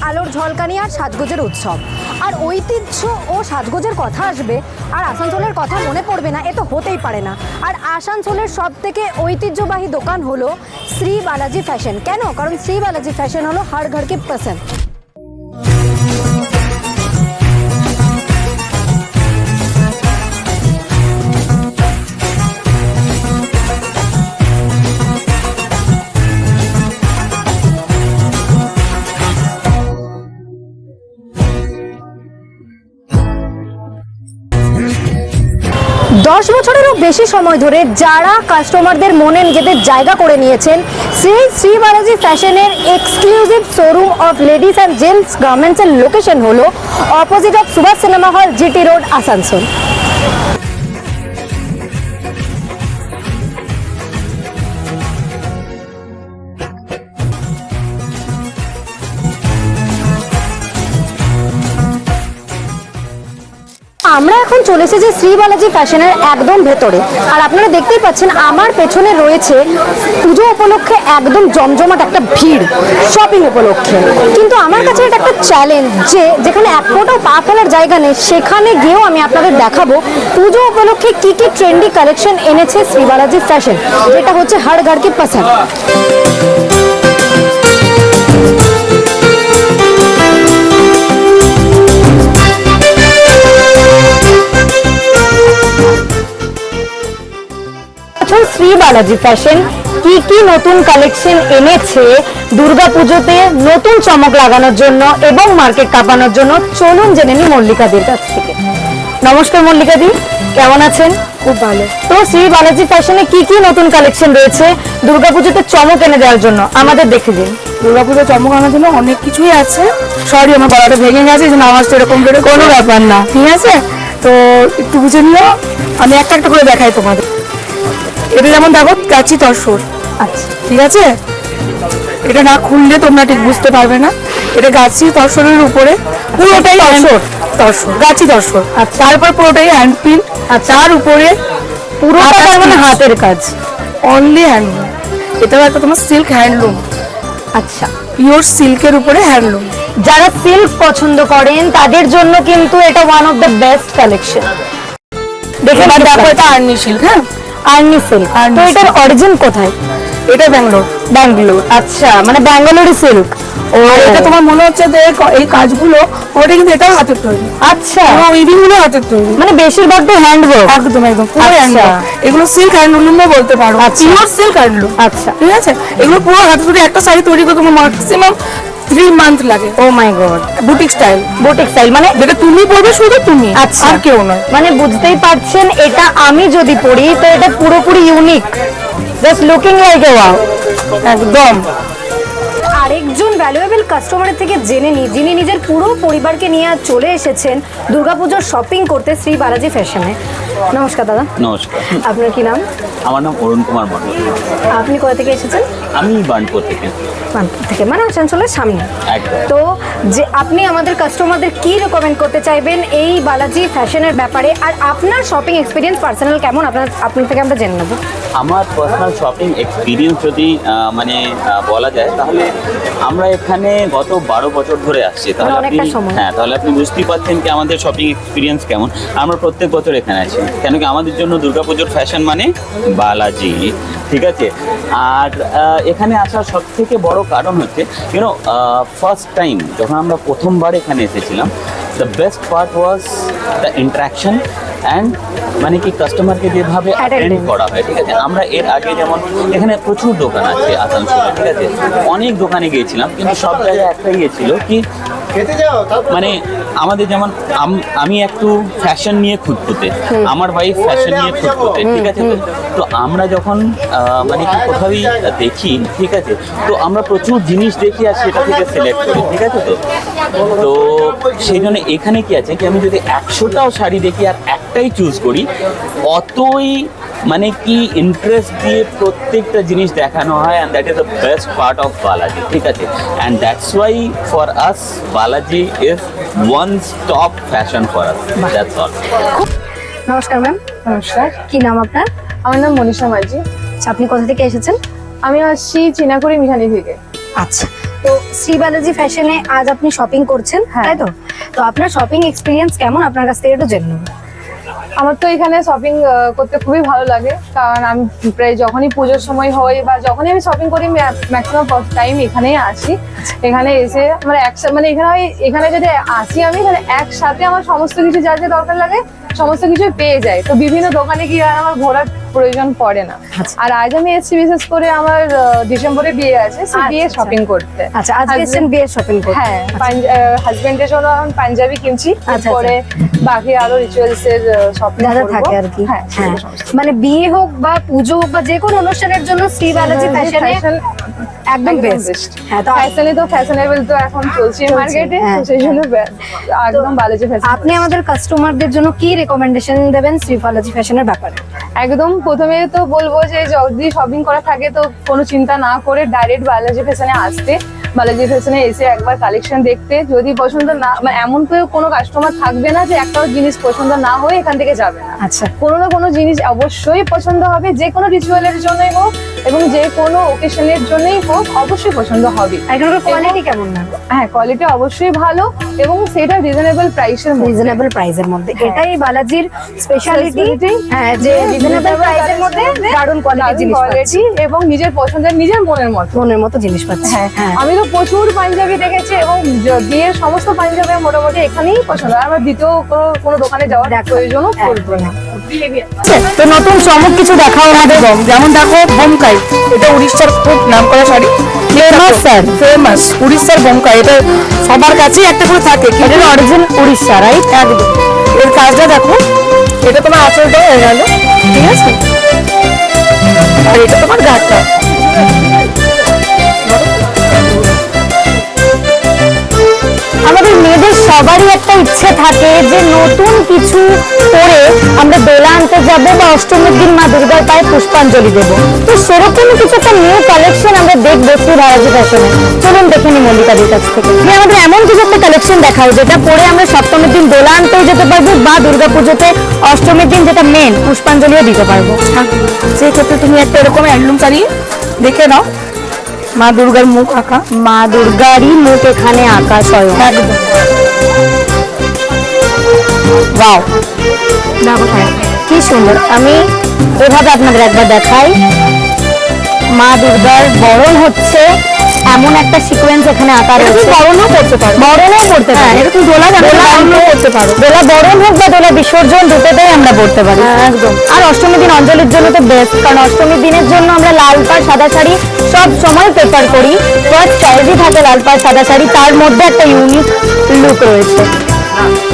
আলোর ঝলকানি আর সাজগোজের উৎসব। আর ঐতিহ্য ও সাজগোজের কথা আসবে আর আসানসোলের কথা মনে পড়বে না, এ তো হতেই পারে না। আর আসানসোলের সব থেকে ঐতিহ্যবাহী দোকান হলো শ্রী বালাজি ফ্যাশন। কেন? কারণ শ্রী বালাজি ফ্যাশন হলো হর ঘর কি পছন্দ। 10 বছরেরও বেশি সময় ধরে যারা কাস্টমারদের মনে নিজেদের জায়গা করে নিয়েছেন, সেই শ্রী বালাজি ফ্যাশনের exclusive showroom of ladies and gents গার্মেন্টসের লোকেশন হলো opposite of Subhash cinema hall, GT road, Asansol. আমরা এখন চলে এসেছি শ্রী বালাজি ফ্যাশনের একদম ভেতরে। আর আপনারা দেখতেই পাচ্ছেন আমার পেছনে রয়েছে পুজো উপলক্ষে একদম জমজমাট একটা ভিড় শপিং উপলক্ষে। কিন্তু আমার কাছে এটা একটা চ্যালেঞ্জ যে যেখানে এক ফোটাও পা ফেলার জায়গা নেই, সেখানে গিয়েও আমি আপনাদের দেখাবো পুজো উপলক্ষে কি কি ট্রেন্ডি কালেকশন এনেছে শ্রী বালাজি ফ্যাশন, যেটা হচ্ছে হর ঘর কি পছন্দ। শ্রী বালাজি ফ্যাশন কি কি নতুন কালেকশন এনেছে দুর্গাপুজোতে নতুন চমক লাগানোর জন্য এবং মার্কেট কাঁপানোর জন্য, চলুন জেনে নিই মল্লিকাদির কাছ থেকে। নমস্কার মল্লিকাদি, কেমন আছেন? খুব ভালো। তো শ্রী বালাজি ফ্যাশনে কি কি নতুন কালেকশন রয়েছে দুর্গাপুজোতে চমক এনে দেওয়ার জন্য, আমাদের দেখে দিন। দুর্গাপুজো চমক আনার জন্য অনেক কিছুই আছে। সরি, আমার গলাটা ভেঙে গেছে, যে আওয়াজটা এরকম করে কোনো ব্যাপার না, ঠিক আছে? তো একটু বুঝে নিও, আমি একটা একটা করে দেখাই তোমাদের। এটা যেমন দেখো গাছি তসর, আচ্ছা ঠিক আছে? এটা না খুললে তোমরা ঠিক বুঝতে পারবে না। এটা গাছি তসরের উপরে পুরোটাই তসর, গাছি তসর। আচ্ছা, তারপর পুরোটাই হ্যান্ড প্রিন্ট, আর তার উপরে পুরোটা মানে হাতের কাজ, অনলি হ্যান্ডলুম। এটাও একটা তোমার সিল্ক হ্যান্ডলুম। আচ্ছা, পিওর সিল্কের উপরে হ্যান্ডলুম। যারা সিল্ক পছন্দ করেন তাদের জন্য কিন্তু এটা one of the best collection. দেখে দেখো, এটা আর্নি সিল্ক। হ্যাঁ, আর্নি সিল্ক। তো এটার অরিজিন কোথায়? এটা ব্যাঙ্গালোর। আচ্ছা, মানে ব্যাঙ্গালোরি সিল্ক। ও, এটা তোমার মনে হচ্ছে যে এই কাজগুলো ওটা কিন্তু এটাও হাতের তৈরি। আচ্ছা, উইভিং গুলো হাতের তৈরি, মানে বেশিরভাগটাই হ্যান্ডওয়ার্ক। একদম পুরো হ্যান্ডওয়ার্ক। এগুলো সিল্ক হ্যান্ডলুমও বলতে পারো, পিওর সিল্ক হ্যান্ডলুম। আচ্ছা, ঠিক আছে? এগুলো পুরো হাতে তৈরি। একটা শাড়ি তৈরি করতে তোমার ম্যাক্সিমাম 3 মান্থ লাগে। ও মাই গড। বুটিক স্টাইল মানে যেটা তুমি পরবে, শুধু তুমি, আচ্ছা, আর কেউ নয়। মানে বুঝতেই পারছেন, এটা আমি যদি পরি তো এটা পুরোপুরি unique, just looking like a wow. একদম। আরেকজন ভ্যালুয়েবল কাস্টমারের থেকে জেনে নিই, যিনি নিজের পুরো পরিবারকে নিয়ে আজ চলে এসেছেন দুর্গাপুজোর শপিং করতে শ্রী বালাজি ফ্যাশনে। নমস্কার দাদা। নমস্কার। আপনার কি নাম? আমার নাম অরুণ কুমার মণ্ডল। আপনি কোথা থেকে এসেছেন? আমি বার্নপুর থেকে। বার্নপুর থেকে, মানে আসানসোলের সামনে। একদম। তো যে আপনি আমাদের কাস্টমারদের কি রেকমেন্ড করতে চাইবেন এই বালাজি ফ্যাশনের ব্যাপারে, আর আপনার শপিং এক্সপিরিয়েন্স পার্সোনাল কেমন আপনার থেকে আমরা জেনে নেব। আমার পার্সোনাল শপিং এক্সপিরিয়েন্স যদি বলা যায়, তাহলে আমরা এখানে গত 12 বছর ধরে আসছি। তাহলে তাহলে আপনি বুঝতেই পারছেন কি আমাদের শপিং এক্সপিরিয়েন্স কেমন। আমরা প্রত্যেক বছর এখানে আছি, কেন কি আমাদের জন্য দুর্গাপুজোর ফ্যাশন মানে বালাজি, ঠিক আছে? আর এখানে আসার সব থেকে বড় কারণ হচ্ছে ফার্স্ট টাইম যখন আমরা প্রথমবার এখানে এসেছিলাম, the best part was the interaction and মানে কি কাস্টমারকে যেভাবে অ্যাটেন্ড করা হয়, ঠিক আছে? আমরা এর আগে যেমন এখানে প্রচুর দোকান আছে আসানসোলে, ঠিক আছে? অনেক দোকানে গিয়েছিলাম, কিন্তু সব জায়গায় একটাই গিয়েছিল কি, মানে আমাদের যেমন আমি একটু ফ্যাশন নিয়ে খুঁতখুঁতে, আমার ওয়াইফ ফ্যাশন নিয়ে খুঁতখুঁতে, ঠিক আছে? তো আমরা যখন মানে কি কোথাওই দেখি, ঠিক আছে, তো আমরা প্রচুর জিনিস দেখি আর সেটা থেকে সিলেক্ট করি, ঠিক আছে? তো সেই জন্য এখানে কি আছে কি, আমি যদি 100টাও শাড়ি দেখি আর একটাই চুজ করি, অতই মানে কি ইন্টারেস্ট দিয়ে প্রত্যেকটা জিনিস দেখানো হয়। And that is the best part of Balaji, ঠিক আছে? And that's why for us Balaji is one stop fashion for us. That's all. নমস্কার ম্যাম। নমস্কার। কি নাম আপনার? আমার নাম মনীষা মাঝি। আপনি কোথা থেকে এসেছেন? আমি আসছি চিনাকুড়ি মিঠানি থেকে। আচ্ছা, তো শ্রী বালাজি ফ্যাশনে আজ আপনি শপিং করছেন, তাই তো? তো আপনার শপিং এক্সপিরিয়েন্স কেমন, আপনার কাছ থেকে একটু জেনে নেব। আমার তো এখানে শপিং করতে খুবই ভালো লাগে, কারণ আমি প্রায় যখনই পুজোর সময় হয় বা যখনই আমি শপিং করি ম্যাক্সিমাম টাইম এখানেই আসি। এখানে এসে আমার একসাথে মানে এখানে যদি আসি আমি এখানে একসাথে আমার সমস্ত কিছু যা যা দরকার লাগে সমস্ত কিছু পেয়ে যায়। তো বিভিন্ন দোকানে গিয়ে আর আমার ঘোরার প্রয়োজন পড়ে না। আর আজ আমি এসেছি বিশেষ করে আমার ডিসেম্বরে বিয়ে আছে, বিয়ে শপিং করতে। আচ্ছা, আজকে এসেছেন বিয়ে শপিং করতে? হ্যাঁ, হাজবেন্ডের জন্য আমি পাঞ্জাবি কিনছি, পরে বাকি আরো রিচুয়ালস এর শপিং যা যা থাকে আর কি। হ্যাঁ, মানে বিয়ে হোক বা পুজো হোক বা যে কোনো অনুষ্ঠানের জন্য শ্রী বালাজি ফ্যাশনে একদম বেস্ট। হ্যাঁ, তো ফ্যাশনে তো ফ্যাশনেবল তো এখন চলছে মার্কেটে, তো সেই জন্য একদম বালাজি ফ্যাশন। আপনি আমাদের কাস্টমারদের জন্য কি রেকমেন্ডেশন দেবেন শ্রী বালাজি ফ্যাশনের ব্যাপারে? একদম প্রথমে তো বলবো যে যদি শপিং করা থাকে তো কোনো চিন্তা না করে ডাইরেক্ট বালাজি ফ্যাশনে আসতে, বালাজি ফ্যাশনে এসে একবার কালেকশন দেখতে, যদি পছন্দ না মানে এমন কেউ কোনো কাস্টমার থাকবে না যে একটাও জিনিস পছন্দ না হয়ে এখান থেকে যাবে না। আচ্ছা, কোনো না কোনো জিনিস অবশ্যই পছন্দ হবে, যে কোনো রিচুয়ালের জন্যই হোক এবং যে কোনো ওকেশনের জন্যই হোক অবশ্যই পছন্দ হবে। এগুলোর কোয়ালিটি কেমন না? হ্যাঁ, কোয়ালিটি অবশ্যই ভালো এবং সেটা রিজনেবল প্রাইসের মধ্যে। এটাই বালাজির স্পেশালিটি। হ্যাঁ, যে রিজনেবল প্রাইসের মধ্যে দারুণ কোয়ালিটি জিনিস পাচ্ছি এবং নিজের পছন্দের নিজের মনের মতো জিনিস পাচ্ছি। হ্যাঁ, আমি তো প্রচুর পাঞ্জাবি দেখেছি এবং বিয়ের সমস্ত পাঞ্জাবি মোটামুটি এখানেই পছন্দ হয়। আমার দ্বিতীয় কোনো দোকানে যাওয়ার প্রয়োজনও পড়বে না। তো নতুন চমক কিছু দেখাও আমাদের। যেমন দেখো বোমকাই, এটা উড়িষ্যার খুব নামকরা শাড়ি, ফেমাস উড়িষ্যার বোমকাই। এটা সবার কাছেই একটা করে থাকে, এটা অরিজিন উড়িষ্যা, রাইট? একদম। এর কাজটা দেখো, এটা তোমার আঁচলটা হয়ে গেল, ঠিক আছে, আর এটা তোমার গাটা। আমাদের মেয়েদের সবারই একটা ইচ্ছে থাকে যে নতুন কিছু পরে আমরা দোলা আনতে যাব বা অষ্টমীর দিন মা দুর্গার পায়ে পুষ্পাঞ্জলি দেবো। তো সেরকমই কিছু একটা নিউ কালেকশন আমরা দেখবো শ্রী বালাজি ফ্যাশনে। চলুন দেখে নি মল্লিকাদের কাছ থেকে। আমাদের এমন কিছু একটা কালেকশন দেখাও যেটা পরে আমরা সপ্তমীর দিন দোলা আনতেও যেতে পারবো বা দুর্গা পুজোতে অষ্টমীর দিন যেটা মেন পুষ্পাঞ্জলিও দিতে পারবো। সেক্ষেত্রে তুমি একটা এরকম হ্যান্ডলুম শাড়ি দেখে নাও, মা দুর্গার মুখ আঁকা, মা দুর্গারই মুখ এখানে আঁকা স্বয়ং। একদম। ওয়াও, দেখো কি সুন্দর। আমি এভাবে আপনাদের একবার দেখাই, মা দুর্গার বরণ হচ্ছে এমন একটা সিকোয়েন্স এখানে আঁকা রয়েছে। বরণও করতে পারো, বরণও করতে পারো, এরকম দোলা করতে পারো, দোলা বরণ হোক বা দোলা বিসর্জন দুটোতেই আমরা পড়তে পারি। একদম। আর অষ্টমীর দিন অঞ্জলির জন্য তো বেস্ট, কারণ অষ্টমীর দিনের জন্য আমরা লাল পাড় সাদা শাড়ি সব সময় প্রেফার করি। ফার্স্ট চয়েসই থাকে লাল পাড় সাদা শাড়ি, তার মধ্যে একটা ইউনিক লুক রয়েছে।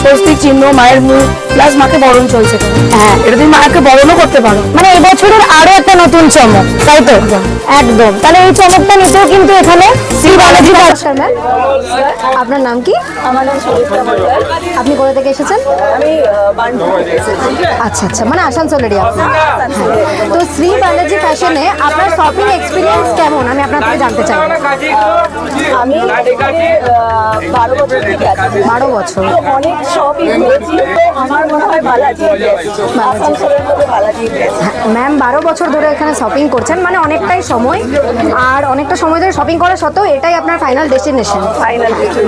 স্বস্তিক চিহ্ন, মায়ের মুখ প্লাস মাকে বরণ চলছে। হ্যাঁ, এটা তুমি মাকে বরণও করতে পারো। মানে এবছরের আরো একটা নতুন চমক, তাই তো? একদম। তাহলে এই চমকটা নিতেও কিন্তু এখানে শ্রী বালাজি ফ্যাশন। আপনার নাম কি? আমার নাম সুমিত্রা মন্ডল। আপনি কোথা থেকে এসেছেন? আমি বানপুর থেকে এসেছি। আচ্ছা আচ্ছা, মানে আসানসোলেরই আপনি। তো শ্রী বালাজি ফ্যাশনে আপনার শপিং এক্সপিরিয়েন্স কেমন, আমি আপনার থেকে জানতে চাই। আমি এখানে 12 বছর থেকে আছি। 12 বছর। তো অনেক শপিং হয়েছি, তো আমার মনে হয় বালাজি আসানসোলের মধ্যে বালাজি। ম্যাম 12 বছর ধরে এখানে শপিং করছেন, মানে অনেকটাই সময়। আর অনেকটা সময় ধরে শপিং করা সত্ত্বেও এটাই আপনার ফাইনাল ডেস্টিনেশন।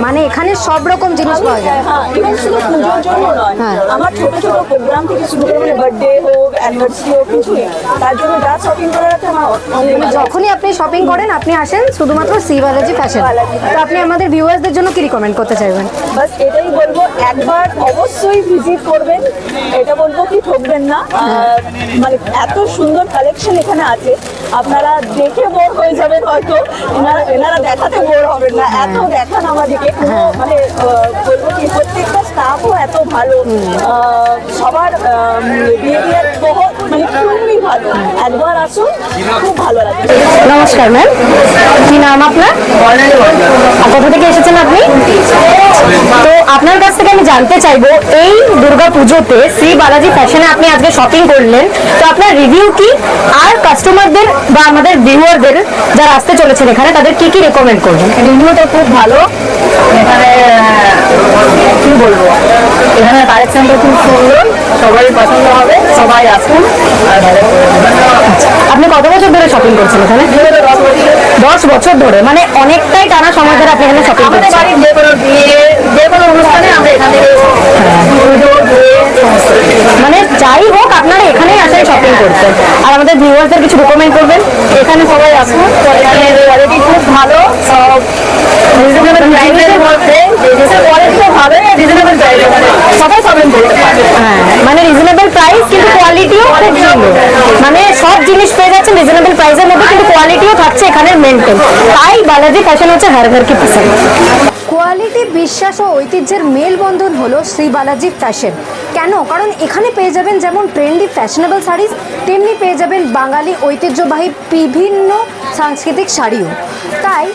মানে এখানে সব রকম জিনিস পাওয়া যায়। হ্যাঁ, এবং শুধু পুজোর জন্য নয়, হ্যাঁ। আমার ছোট ছোট প্রোগ্রাম থেকে শুরু করে বার্থডে হোক, অ্যানিভার্সারি হোক, কিছুই তার জন্য যা শপিং করার আছে আমার অনেক মানে যখনই আপনি শপিং করেন আপনি আসেন শুধুমাত্র শ্রী বালাজি ফ্যাশন। তো আপনি আমাদের ভিউয়ার্সদের জন্য কি রিকমেন্ড করতে চাইবেন? বাস এটাই বলবো, একবার অবশ্যই ভিজিট করবেন, এটা বলবো কি ঠকবেন না। মানে এত সুন্দর কালেকশন এখানে আছে, আপনারা দেখে বোর হয়ে যাবেন হয়তো, এনারা দেখাতে বোর হবেন না, এত দেখান আমাদেরকে। মানে বলবো কি প্রত্যেকটা স্টাফও এত ভালো, সবার বিহেভিয়ার বহুত মানে খুবই ভালো। একবার আসুন, খুব ভালো লাগে। নমস্কার ম্যাম, কি নাম আপনার? আর কোথা থেকে এসেছেন আপনি? তো আপনার কাছ থেকে আমি জানতে চাইবো, এই দুর্গা পুজোতে শ্রী বালাজি ফ্যাশনে আপনি আজকে শপিং করলেন, তো আপনার রিভিউ কি? আর কাস্টমারদের বা আমাদের ভিউয়ারদের যারা আসতে চলেছেন এখানে তাদের কি কি রেকমেন্ড করবেন? রিভিউটা খুব ভালো। এখানে কি বলবো, এখানে কালেকশনটা খুব সুন্দর, সবারই পছন্দ হবে, সবাই আসুন আর ভালো করবেন। আপনি কত বছর ধরে শপিং করছেন এখানে? 10 বছর ধরে, মানে অনেকটাই টানা সময় ধরে আপনি এখানে শপিং আমাদের করছেন। বাড়ির যে কোনো বিয়ে, যে কোনো অনুষ্ঠানে আমরা এখানে পুজো, বিয়ে, সমস্ত কিছু। মানে যাই হোক আপনারা এখানেই আসেন শপিং করতে। আর আমাদের ভিউয়ার্সদের কিছু রেকমেন্ড করবেন? এখানে সবাই আসুন, এখানে কোয়ালিটি খুব ভালো, সব রিজনেবল প্রাইসের মধ্যে, জিনিসের কোয়ালিটিও ভালো, রিজনেবল প্রাইসের মধ্যে সবাই শপিং করতে পারে। হ্যাঁ, মানে রিজনেবল প্রাইস কিন্তু কোয়ালিটিও খুব সুন্দর, মানে সব জিনিস পেয়ে যাচ্ছেন রিজনেবল প্রাইসের মধ্যে, কিন্তু কোয়ালিটিও থাকছে এখানে মেনটেন। তাই বালাজি ফ্যাশন হচ্ছে হর ঘর কি পছন্দ। কোয়ালিটি, বিশ্বাস ও ঐতিহ্যের মেলবন্ধন হলো শ্রী বালাজি ফ্যাশন। কেন? কারণ এখানে পেয়ে যাবেন যেমন ট্রেন্ডি ফ্যাশনেবল শাড়িজ, তেমনি পেয়ে যাবেন বাঙালি ঐতিহ্যবাহী বিভিন্ন সাংস্কৃতিক শাড়িও। তাই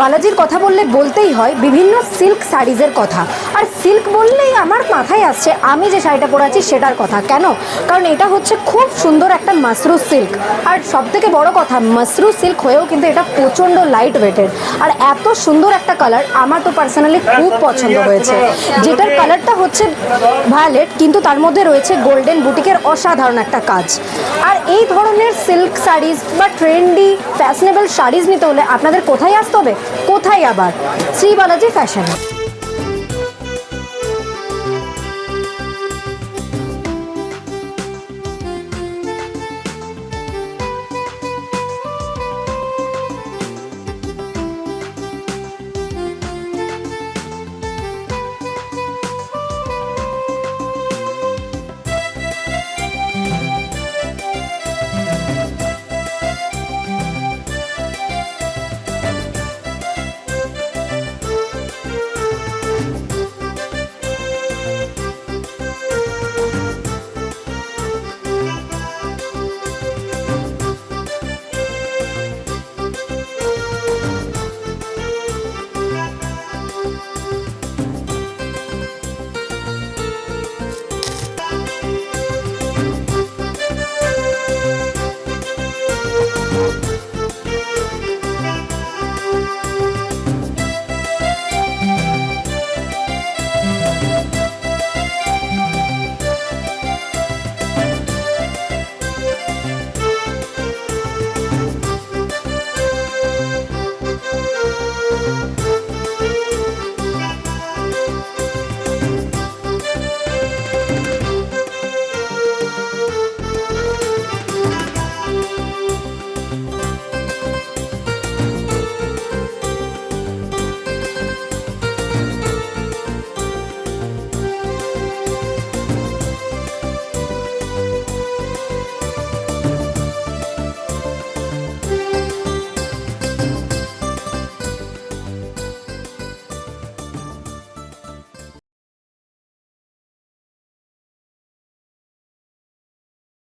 বালাজির কথা বললে বলতেই হয় বিভিন্ন সিল্ক শাড়িজের কথা। আর সিল্ক বললেই আমার মাথায় আসছে আমি যে শাড়িটা পরে আছি সেটার কথা। কেন? কারণ এটা হচ্ছে খুব সুন্দর একটা মাসরু সিল্ক। আর সবথেকে বড় কথা, মাসরু সিল্ক হয়েও কিন্তু এটা প্রচণ্ড লাইট ওয়েটের। আর এত সুন্দর একটা কালার আমার তো পার্সোনালি খুব পছন্দ হয়েছে, যেটার কালারটা হচ্ছে ভায়োলেট, কিন্তু তার মধ্যে রয়েছে গোল্ডেন বুটিকের অসাধারণ একটা কাজ। আর এই ধরনের সিল্ক শাড়িজ বা ট্রেন্ডি ফ্যাশনেবল শাড়িজ নিতে হলে আপনাদের কোথায় আসতে হবে? কোথায় আবার? শ্রী বালাজি ফ্যাশন।